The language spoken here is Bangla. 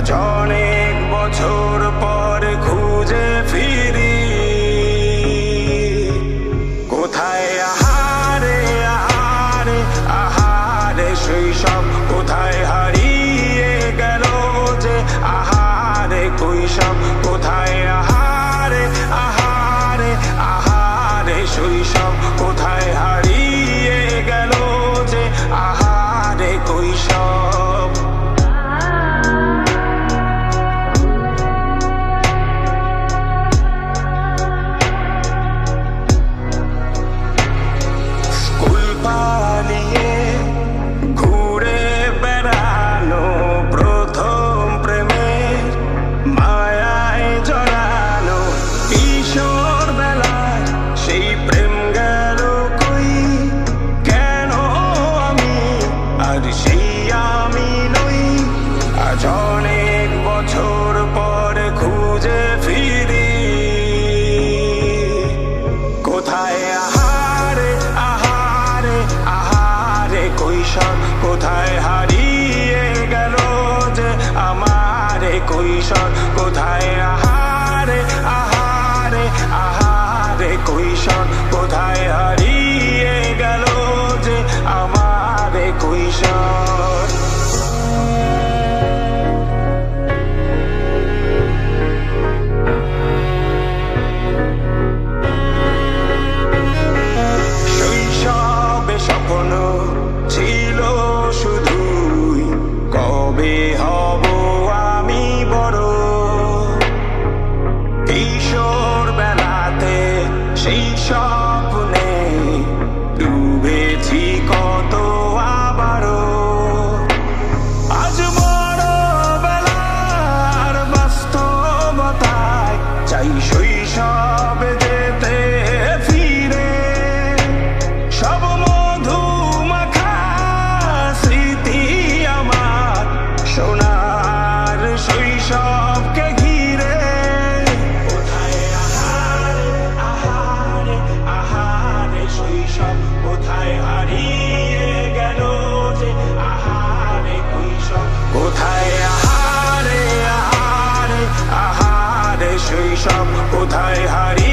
আজ অনেক বছর পর খুঁজে ফিরি কোথায় আহারে আহারে আহারে শৈশব কোথায় হারিয়ে গেল যে আহারে কৈশব কোথায় আহারে আহারে আহারে শৈশব কোথায় হারিয়ে গেল যে আহারে কৈশব স্কুল পালিয়ে ঘুরে বেড়ানো প্রথম প্রেমের মায়ায় জড়ানো কিশোর বেলায় সেই প্রেম গেল কই কেন আমি আর সেই আমি নই আজ অনেক বছর পর খুঁজে ফিরি কোথায় আহারে আহারে আহারে কৈশোর কোথায় হারিয়ে গেল যে আমারে কৈশোর কোথায় আহারে আহারে আহারে কৈশোর কোথায় হারিয়ে গেল যে আমারে কৈশোর শৈশবে স্বপ্ন ছিল শুধুই কবে হব আমি বড় কিশোর বেলাতে সেই স্বপ্নে ডুবেছি কত আবারও আজ বড় বেলার বাস্তবতায় চাই শৈশবে যেতে ফিরে সব মধুমাখা স্মৃতি আমার সোনার শৈশবকে ঘিরে কোথায় আহারে আহারে আহারে শৈশব কোথায় হারিয়ে গেল যে আহারে কৈশোর কোথায় আহারে আহারে আহারে শৈশব কোথায় হারিয়ে